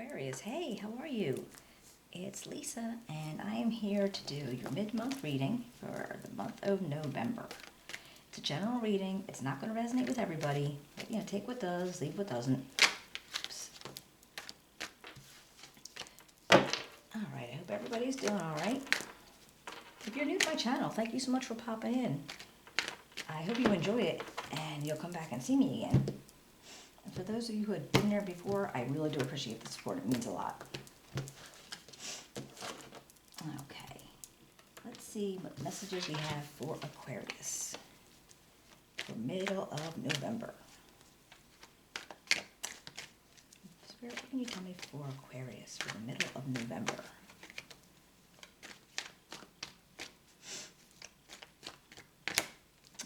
Aquarius, hey, how are you? It's Lisa, and I am here to do your mid-month reading for the month of November. It's a general reading. It's not going to resonate with everybody, but take what does, leave what doesn't. Oops. All right, I hope everybody's doing all right. If you're new to my channel, thank you so much for popping in. I hope you enjoy it, and you'll come back and see me again. And for those of you who had been there before, I really do appreciate the support. It means a lot. Okay, let's see what messages we have for Aquarius for middle of November. Spirit, what can you tell me for Aquarius for the middle of November?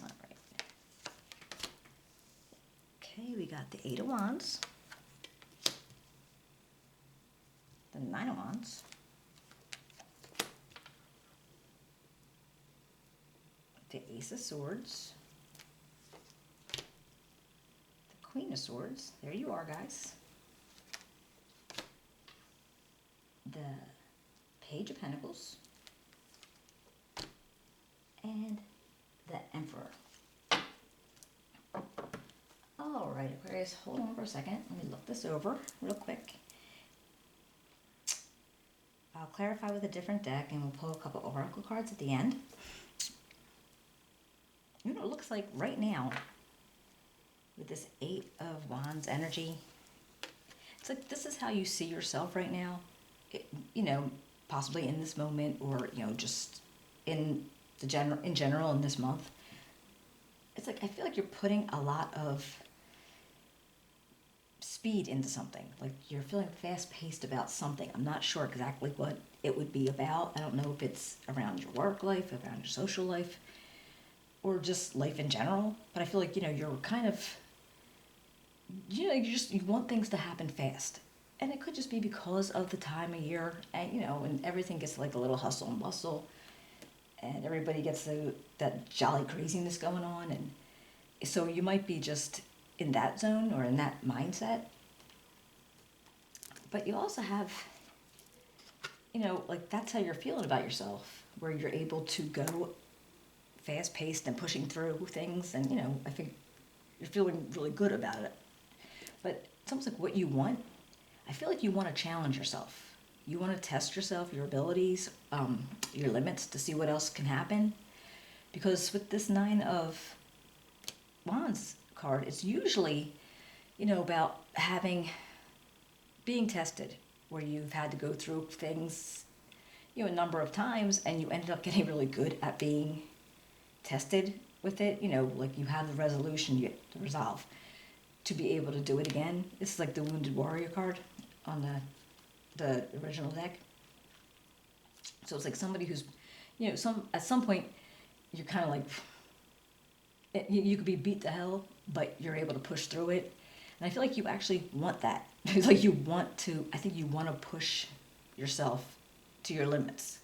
All right. Okay, we got the Eight of Wands, the Nine of Wands, the Ace of Swords, the Queen of Swords, there you are guys, the Page of Pentacles, and the Emperor. Alright Aquarius, hold on for a second, let me look this over real quick. I'll clarify with a different deck and we'll pull a couple of oracle cards at the end. You know, it looks like right now, with this Eight of Wands energy, it's like this is how you see yourself right now. Possibly in this moment, or just in general in this month. It's like I feel like you're putting a lot of speed into something. Like you're feeling fast-paced about something. I'm not sure exactly what it would be about. I don't know if it's around your work life, around your social life, or just life in general, but I feel like, you're kind of, you want things to happen fast. And it could just be because of the time of year, and, and everything gets like a little hustle and bustle, and everybody gets that jolly craziness going on. And so you might be just in that zone or in that mindset. But you also have, like that's how you're feeling about yourself, where you're able to go fast-paced and pushing through things, and I think you're feeling really good about it. But it's almost like what you want. I feel like you want to challenge yourself. You want to test yourself, your abilities, your limits, to see what else can happen. Because with this Nine of Wands card, it's usually about being tested, where you've had to go through things a number of times, and you ended up getting really good at being tested with it, like you have the resolution, the resolve to be able to do it again. This is like the Wounded Warrior card on the original deck. So it's like somebody who's, at some point you're kind of like, you could be beat to hell, but you're able to push through it. And I feel like you actually want that. It's like I think you want to push yourself to your limits.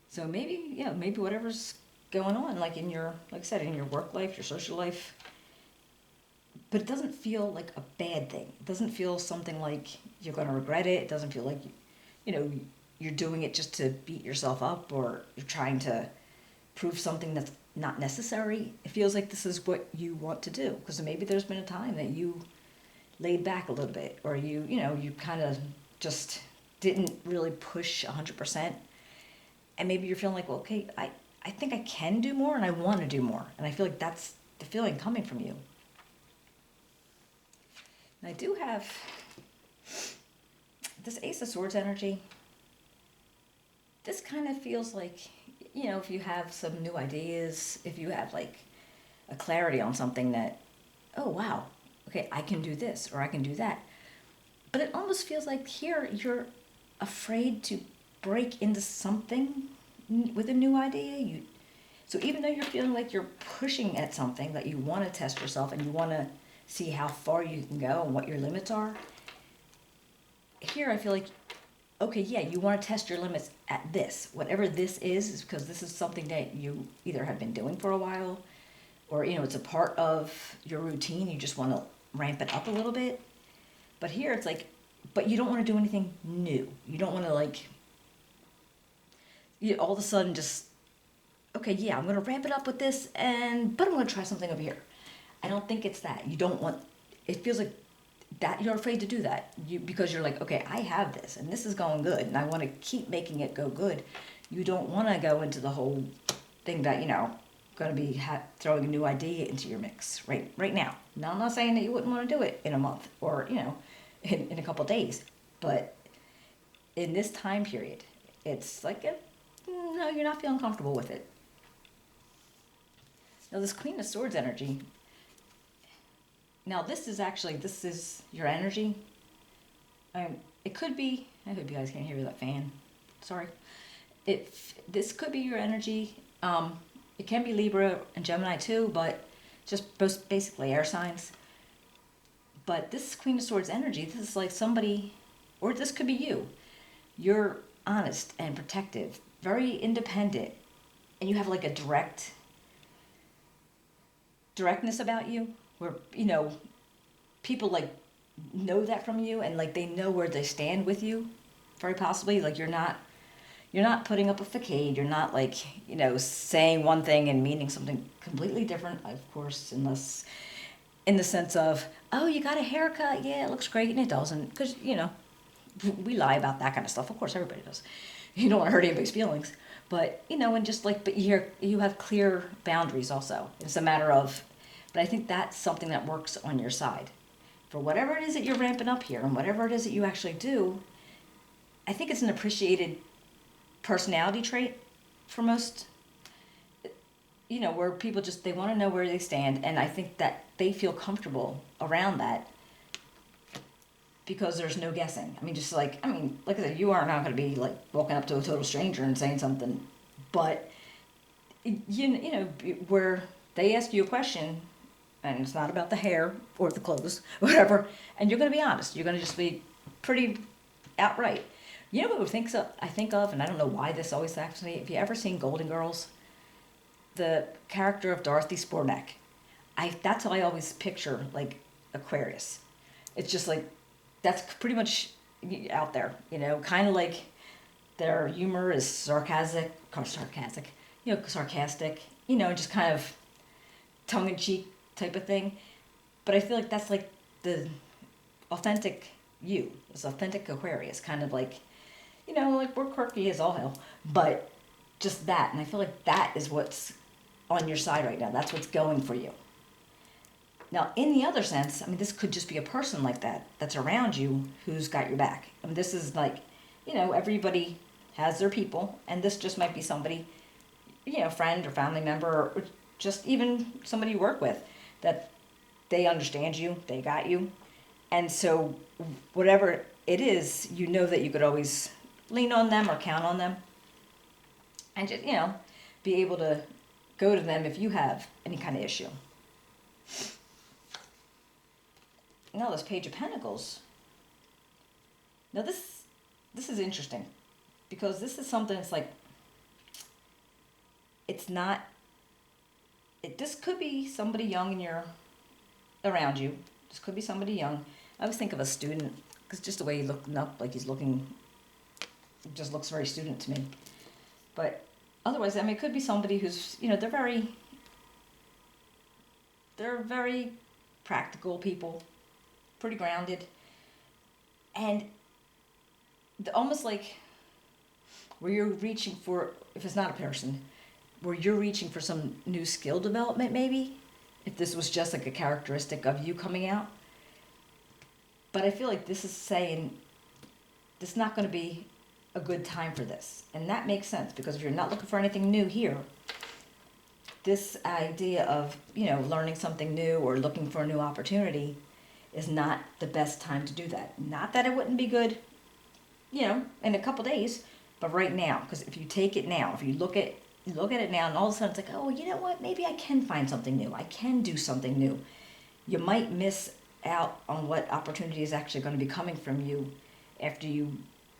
So maybe whatever's going on, like like I said, in your work life, your social life, but it doesn't feel like a bad thing. It doesn't feel something like you're going to regret it. It doesn't feel like, you're doing it just to beat yourself up, or you're trying to prove something that's not necessary. It feels like this is what you want to do, because maybe there's been a time that you laid back a little bit, or you kind of just didn't really push 100%. And maybe you're feeling like, well, okay, I think I can do more, and I want to do more. And I feel like that's the feeling coming from you. And I do have this Ace of Swords energy. This kind of feels like, if you have some new ideas, if you have like a clarity on something that, oh, wow, okay, I can do this or I can do that. But it almost feels like here you're afraid to break into something with a new idea. So even though you're feeling like you're pushing at something, that you want to test yourself and you want to see how far you can go and what your limits are, here I feel like, okay, yeah, you want to test your limits at this. Whatever this is because this is something that you either have been doing for a while, or, it's a part of your routine. You just want to ramp it up a little bit. But here it's like, but you don't want to do anything new. You don't want to like, you all of a sudden just, okay, yeah, I'm going to ramp it up with this, but I'm going to try something over here. I don't think it's that. You don't want, it feels like that you're afraid to do that. Because you're like, okay, I have this and this is going good and I want to keep making it go good. You don't want to go into the whole thing that, going to be throwing a new idea into your mix right now. Now, I'm not saying that you wouldn't want to do it in a month or, in a couple of days, but in this time period, it's like, no, you're not feeling comfortable with it. Now, this Queen of Swords energy, now this is your energy. It could be, I hope you guys can't hear that fan. Sorry. This could be your energy. It can be Libra and Gemini too, but just basically air signs. But this Queen of Swords energy, this is like somebody, or this could be you. You're honest and protective, very independent, and you have like a directness about you where, people like know that from you and like they know where they stand with you, very possibly. Like you're not putting up a facade. You're not like, saying one thing and meaning something completely different, of course, unless in the sense of, oh, you got a haircut. Yeah, it looks great. And it doesn't. Because, we lie about that kind of stuff. Of course, everybody does. You don't want to hurt anybody's feelings. But, and just like, but you have clear boundaries also. It's a matter of, but I think that's something that works on your side. For whatever it is that you're ramping up here and whatever it is that you actually do, I think it's an appreciated personality trait for most, where people just, they want to know where they stand, and I think that they feel comfortable around that because there's no guessing. Like I said, you are not going to be like walking up to a total stranger and saying something, but where they ask you a question and it's not about the hair or the clothes, whatever, and you're going to be honest, you're going to just be pretty outright. You know what I think of, and I don't know why this always happens to me. If you ever seen Golden Girls, the character of Dorothy Sporneck, that's how I always picture like Aquarius. It's just like that's pretty much out there, kind of like their humor is sarcastic, just kind of tongue in cheek type of thing. But I feel like that's like the authentic you, this authentic Aquarius, kind of like. Like we're quirky as all hell, but just that. And I feel like that is what's on your side right now. That's what's going for you. Now, in the other sense, this could just be a person like that that's around you who's got your back. This is like, everybody has their people, and this just might be somebody, friend or family member, or just even somebody you work with, that they understand you, they got you. And so whatever it is, that you could always lean on them or count on them, and just be able to go to them if you have any kind of issue. Now this Page of Pentacles. Now this is interesting because this is something that's like, it's not. This could be somebody young around you. This could be somebody young. I always think of a student because just the way he's looking up, like he's looking. It just looks very student to me. But otherwise, it could be somebody who's, they're very practical people, pretty grounded. And almost like where you're reaching for, if it's not a person, where you're reaching for some new skill development maybe, if this was just like a characteristic of you coming out. But I feel like this is saying, this is not going to be a good time for this. And that makes sense because if you're not looking for anything new here, this idea of, learning something new or looking for a new opportunity is not the best time to do that. Not that it wouldn't be good, in a couple days, but right now, because if you take it now, if you look at it now and all of a sudden it's like, oh, you know what, maybe I can find something new. I can do something new. You might miss out on what opportunity is actually going to be coming from you after you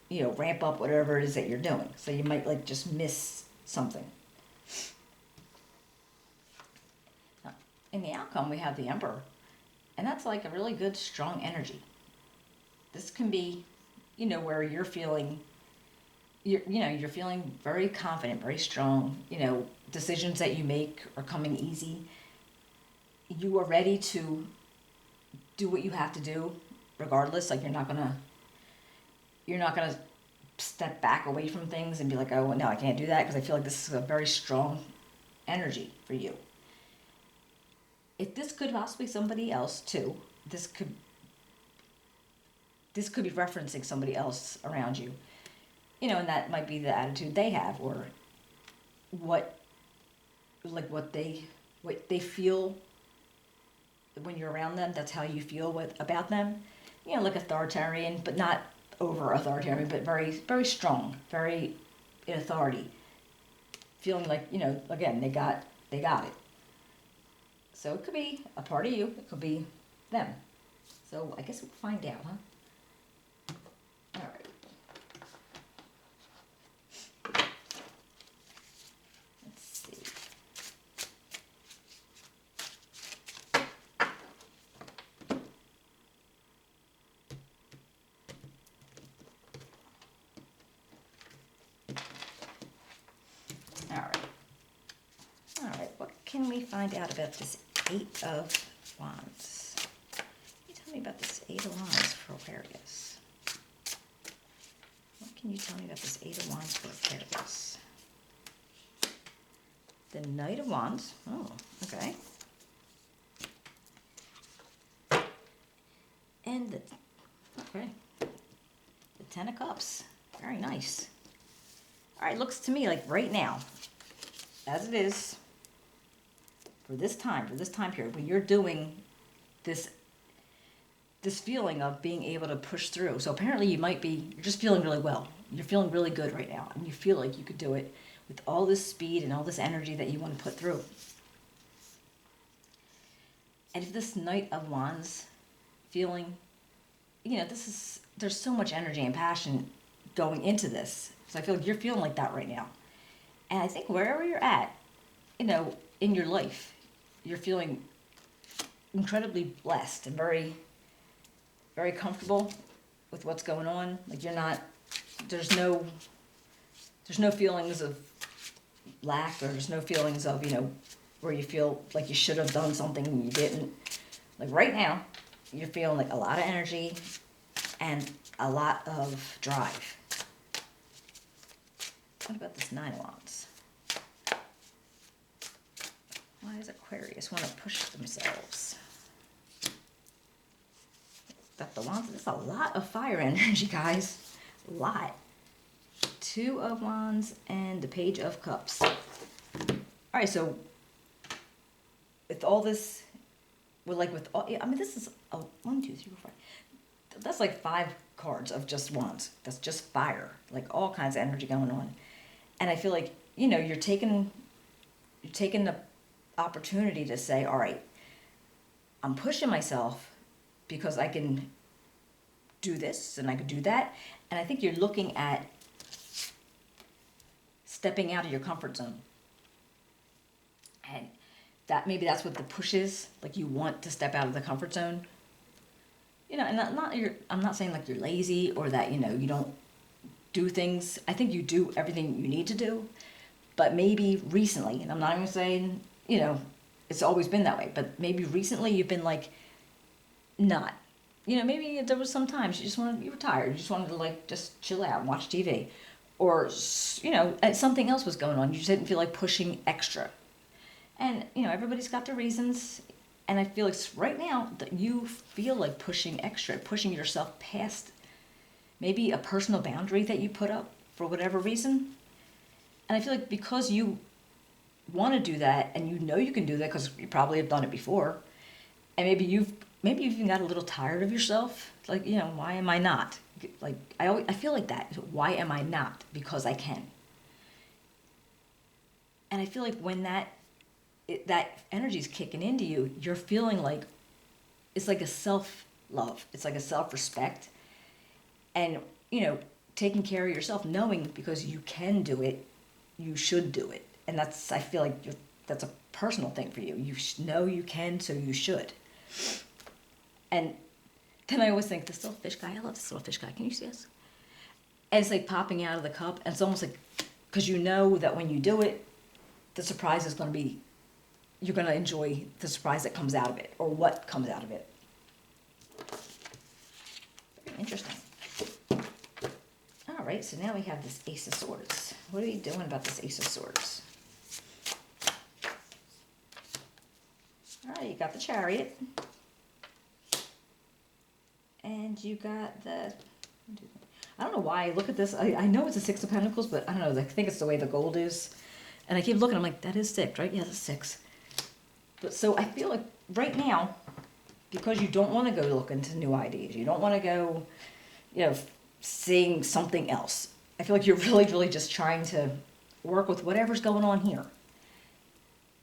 ramp up whatever it is that you're doing. So you might like just miss something. Now, in the outcome, we have the Emperor. And that's like a really good, strong energy. this can be, where you're feeling very confident, very strong. Decisions that you make are coming easy. You are ready to do what you have to do, regardless. Like you're not gonna step back away from things and be like, oh no, I can't do that, because I feel like this is a very strong energy for you. If this could possibly somebody else too, this could be referencing somebody else around you, and that might be the attitude they have, or what they feel when you're around them. That's how you feel about them, like authoritarian, but not over authoritarian, but very, very strong, very in authority, feeling like, again, they got it. So it could be a part of you, it could be them. So I guess we'll find out, huh? All right. Let's see. All right, what can we find out about this Eight of Wands? Can you tell me about this Eight of Wands for Aquarius? What can you tell me about this Eight of Wands for Aquarius? The Knight of Wands. Oh, okay. And the Ten of Cups. Very nice. All right, looks to me like right now, as it is, for this time period, when you're doing this feeling of being able to push through. So apparently you're just feeling really well. You're feeling really good right now, and you feel like you could do it with all this speed and all this energy that you want to put through. And if this Knight of Wands feeling, there's so much energy and passion going into this. So I feel like you're feeling like that right now. And I think wherever you're at, in your life, you're feeling incredibly blessed and very, very comfortable with what's going on. Like there's no feelings of lack, or there's no feelings of, where you feel like you should have done something and you didn't. Like right now, you're feeling like a lot of energy and a lot of drive. What about this Nine of Wands? Why does Aquarius want to push themselves? Got the Wands. There's a lot of fire energy, guys. A lot. Two of Wands and the Page of Cups. All right, so with all this, this is a 1, 2, 3, 4, 5. That's like 5 cards of just Wands. That's just fire, like all kinds of energy going on. And I feel like, you're taking the opportunity to say, all right, I'm pushing myself because I can do this and I can do that. And I think you're looking at stepping out of your comfort zone. And maybe that's what the push is. Like you want to step out of the comfort zone. And I'm not saying like you're lazy or that, you don't do things. I think you do everything you need to do. But maybe recently, and I'm not even saying, it's always been that way, but maybe recently you've been like, not. Maybe there was some times you were tired. You just wanted to just chill out and watch TV. Or, something else was going on. You just didn't feel like pushing extra. And, everybody's got their reasons. And I feel like right now that you feel like pushing extra, pushing yourself past maybe a personal boundary that you put up for whatever reason. And I feel like because you want to do that, and you can do that because you probably have done it before, and maybe you've even got a little tired of yourself. Like, why am I not? Like, I feel like that. Why am I not? Because I can. And I feel like when that energy is kicking into you, you're feeling like it's like a self-love. It's like a self-respect. And, taking care of yourself, knowing because you can do it, you should do it. And I feel like that's a personal thing for you. You know you can, so you should. And then I always think, this little fish guy, I love this little fish guy. Can you see this? And it's like popping out of the cup. And it's almost like, because you know that when you do it, the surprise is going to be, you're going to enjoy the surprise that comes out of it, or what comes out of it. Very interesting. All right, so now we have this Ace of Swords. What are you doing about this Ace of Swords? All right, you got the Chariot. And you got the, I don't know why I look at this. I know it's a Six of Pentacles, but I don't know. I think it's the way the gold is. And I keep looking. I'm like, that is 6, right? Yeah, that's 6. But so I feel like right now, because you don't want to go look into new ideas, you don't want to go, seeing something else. I feel like you're really, really just trying to work with whatever's going on here.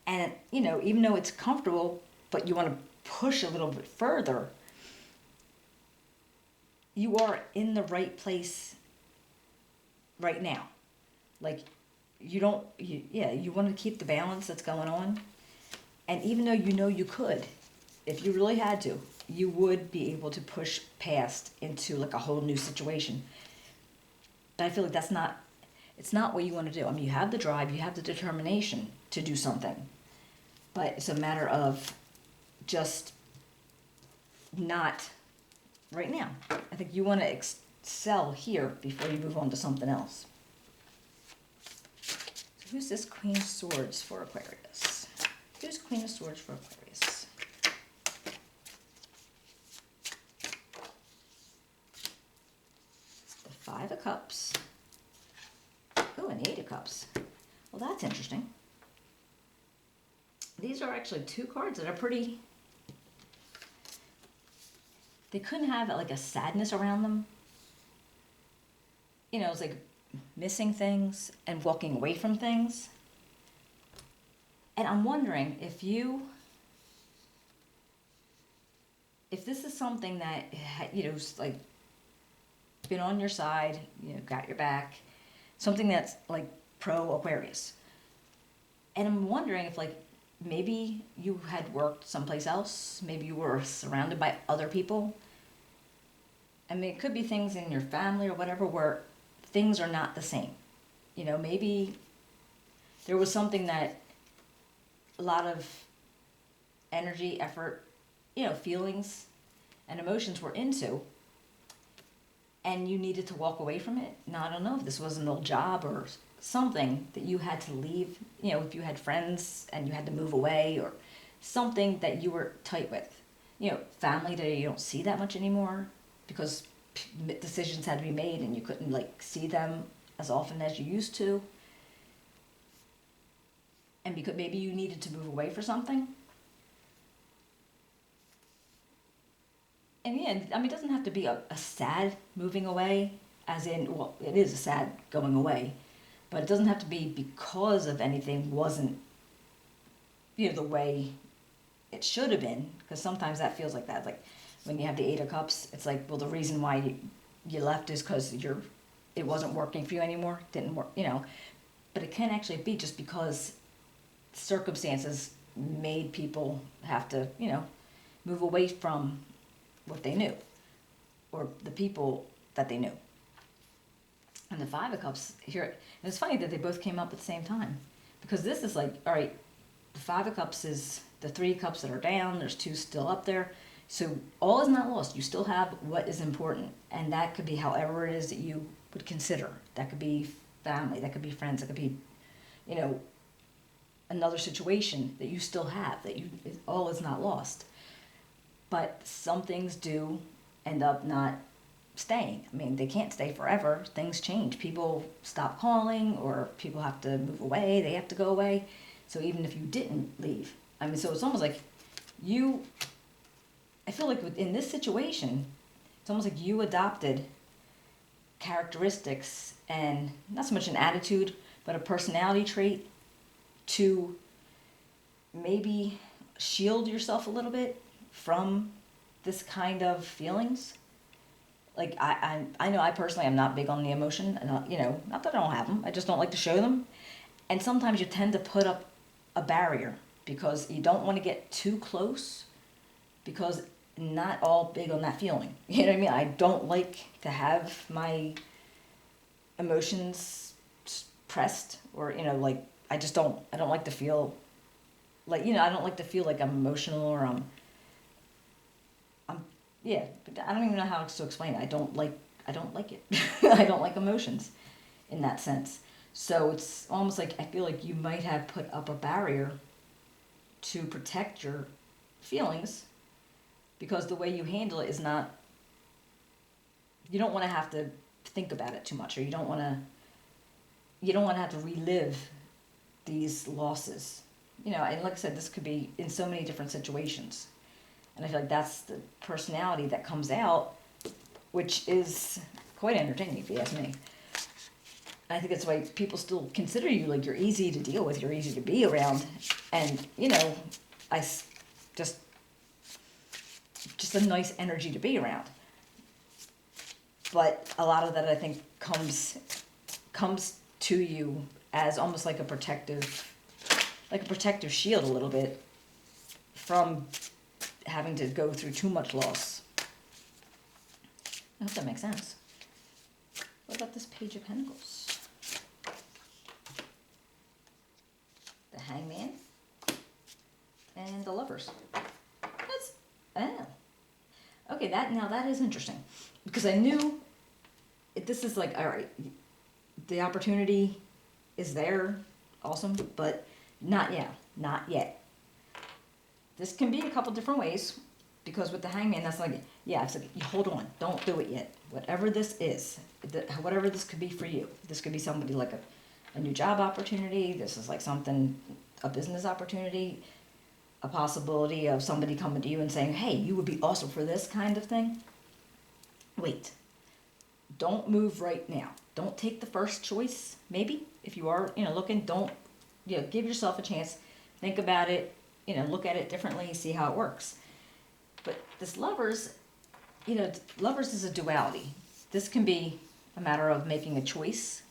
And, even though it's comfortable, but you want to push a little bit further, you are in the right place right now. Like, you want to keep the balance that's going on. And even though you could, if you really had to, you would be able to push past into like a whole new situation. But I feel like it's not what you want to do. I mean, you have the drive, you have the determination to do something. But it's a matter of just not right now. I think you want to excel here before you move on to something else. So who's this Queen of Swords for Aquarius? Who's Queen of Swords for Aquarius? The Five of Cups. Oh, and the Eight of Cups. Well, that's interesting. These are actually 2 cards that are pretty... They couldn't have like a sadness around them. It's like missing things and walking away from things. And I'm wondering if this is something that, like been on your side, got your back, something that's like pro Aquarius. And I'm wondering if like maybe you had worked someplace else, maybe you were surrounded by other people. I mean, it could be things in your family or whatever where things are not the same. Maybe there was something that a lot of energy, effort, feelings and emotions were into, and you needed to walk away from it. Now, I don't know if this was an old job or something that you had to leave, if you had friends and you had to move away, or something that you were tight with, family that you don't see that much anymore because decisions had to be made and you couldn't like see them as often as you used to. And because maybe you needed to move away for something. And yeah, I mean, it doesn't have to be a sad moving away, as in, well, it is a sad going away, but it doesn't have to be because of anything wasn't, the way it should have been, because sometimes that feels like that. Like when you have the Eight of Cups, it's like, well, the reason why you left is because it wasn't working for you anymore, didn't work, but it can actually be just because circumstances made people have to, move away from what they knew, or the people that they knew. And the Five of Cups here, and it's funny that they both came up at the same time, because this is like, all right, the Five of Cups is the 3 cups that are down, there's 2 still up there, so all is not lost. You still have what is important, and that could be however it is that you would consider. That could be family, that could be friends, that could be, another situation that you still have, that all is not lost. But some things do end up not staying. I mean, they can't stay forever. Things change. People stop calling, or people have to move away. They have to go away. So even if you didn't leave, I mean, so it's almost like I feel like in this situation, it's almost like you adopted characteristics, and not so much an attitude, but a personality trait to maybe shield yourself a little bit from this kind of feelings. Like I know I personally am not big on the emotion, and not that I don't have them, I just don't like to show them. And sometimes you tend to put up a barrier because you don't want to get too close, because not all big on that feeling. You know what I mean? I don't like to have my emotions pressed, or, you know, like, I don't like to feel like, you know, I don't like to feel like I'm emotional, or I'm, yeah, but I don't even know how to explain it. I don't like it. I don't like emotions in that sense. So it's almost like I feel like you might have put up a barrier to protect your feelings, because the way you handle it is not, you don't want to have to think about it too much, or you don't want to have to relive these losses. You know, and like I said, this could be in so many different situations. And I feel like that's the personality that comes out, which is quite entertaining if you ask me. I think that's why people still consider you, like, you're easy to deal with, you're easy to be around. And, you know, just a nice energy to be around. But a lot of that, I think, comes to you as almost like a protective shield a little bit from having to go through too much loss. I hope that makes sense. What about this Page of Pentacles? The Hangman and the Lovers. Okay, that is interesting, because I knew this is like, all right, the opportunity is there, awesome, but not yet. This can be a couple different ways, because with the Hangman, that's like, yeah, it's like, hold on, don't do it yet. Whatever this is, whatever this could be for you, this could be somebody like a new job opportunity. This is like something, a business opportunity, a possibility of somebody coming to you and saying, hey, you would be awesome for this kind of thing. Wait, don't move right now. Don't take the first choice. Maybe if you are, looking, don't, give yourself a chance. Think about it, look at it differently, see how it works. But this Lovers, Lovers is a duality. This can be a matter of making a choice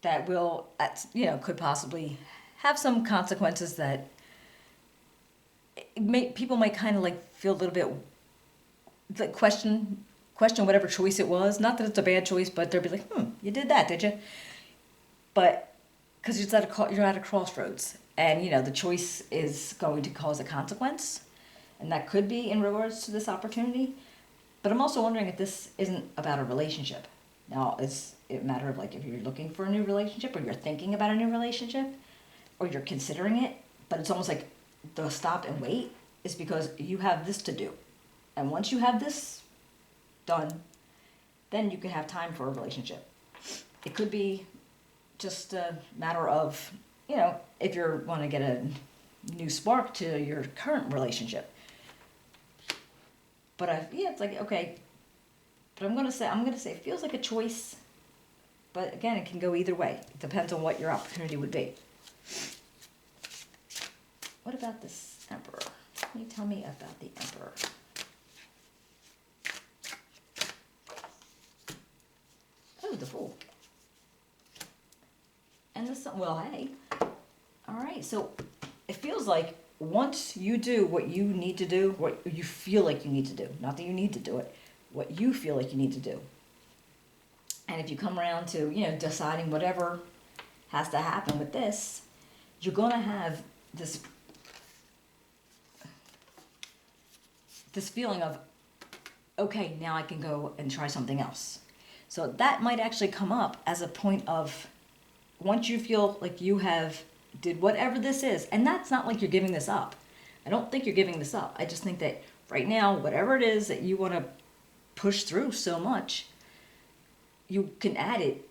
that will, could possibly have some consequences that people might kind of like feel a little bit like question whatever choice it was. Not that it's a bad choice, but they'll be like, you did that, did you? But because you're at a crossroads, and the choice is going to cause a consequence, and that could be in regards to this opportunity. But I'm also wondering if this isn't about a relationship. Now, it's a matter of like if you're looking for a new relationship, or you're thinking about a new relationship, or you're considering it, but it's almost like the stop and wait is because you have this to do. And once you have this done, then you can have time for a relationship. It could be just a matter of, if you want to get a new spark to your current relationship. But it's like, okay, but I'm gonna say it feels like a choice, but again, it can go either way. It depends on what your opportunity would be. What about this Emperor? Can you tell me about the Emperor? Oh, the Fool. And this, well, hey. All right, so it feels like once you do what you need to do, what you feel like you need to do, not that you need to do it, what you feel like you need to do. And if you come around to, deciding whatever has to happen with this, you're going to have this feeling of, okay, now I can go and try something else. So that might actually come up as a point of, once you feel like you have did whatever this is, and that's not like you're giving this up. I don't think you're giving this up. I just think that right now, whatever it is that you want to push through so much, you can add it,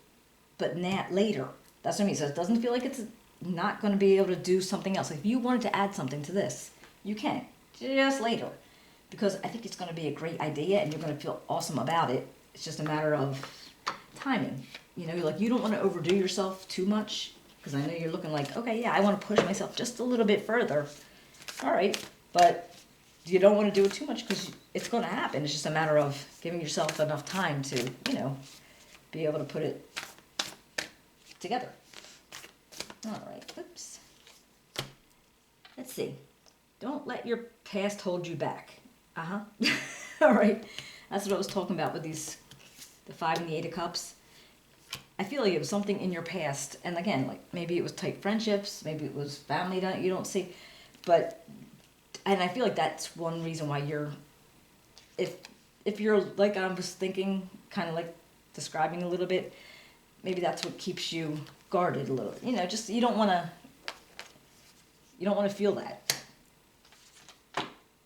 but not later. That's what I mean. So it doesn't feel like it's not going to be able to do something else. Like if you wanted to add something to this, you can, just later. Because I think it's going to be a great idea, and you're going to feel awesome about it. It's just a matter of timing. Like you don't want to overdo yourself too much, because I know you're looking like, okay, yeah, I want to push myself just a little bit further. All right, but you don't want to do it too much because it's going to happen. It's just a matter of giving yourself enough time to, be able to put it together. All right, oops. Let's see. Don't let your past hold you back. Uh-huh. All right. That's what I was talking about with the 5 and the 8 of Cups. I feel like it was something in your past, and again, like maybe it was tight friendships, maybe it was family that you don't see, and I feel like that's one reason why if you're like I was thinking, kind of like describing a little bit, maybe that's what keeps you guarded a little. Just you don't want to feel that.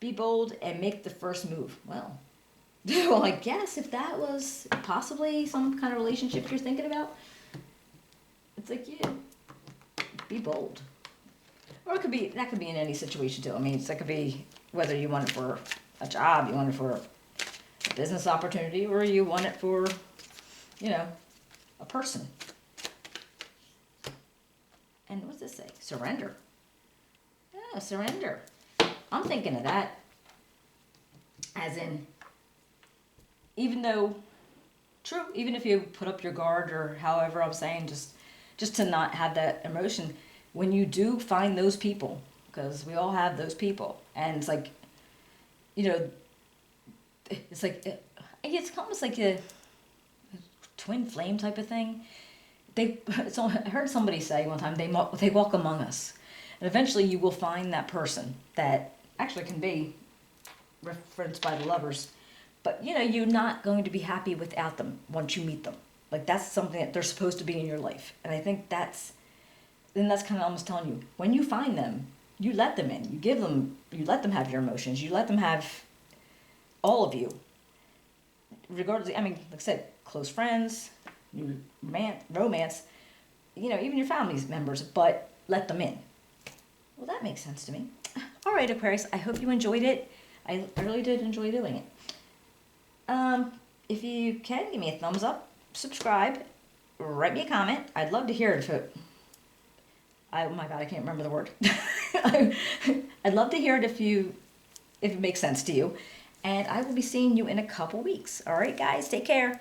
Be bold and make the first move. Well, well, I guess if that was possibly some kind of relationship you're thinking about, it's like, yeah, be bold. Or that could be in any situation too. I mean, that could be whether you want it for a job, you want it for a business opportunity, or you want it for, a person. And what's this say? Surrender. Yeah, surrender. I'm thinking of that as in, even if you put up your guard or however I'm saying, just to not have that emotion, when you do find those people, because we all have those people, and it's like, it's almost like a twin flame type of thing. I heard somebody say one time, they walk among us, and eventually you will find that person that actually can be referenced by the lovers. But, you're not going to be happy without them once you meet them. Like, that's something that they're supposed to be in your life. And I think that's kind of almost telling you, when you find them, you let them in. You let them have your emotions. You let them have all of you. Regardless, I mean, like I said, close friends, romance, even your family members, but let them in. Well, that makes sense to me. All right, Aquarius, I hope you enjoyed it. I really did enjoy doing it. If you can, give me a thumbs up, subscribe, write me a comment. I'd love to hear it. Oh my God, I can't remember the word. I'd love to hear it if it makes sense to you. And I will be seeing you in a couple weeks. All right, guys, take care.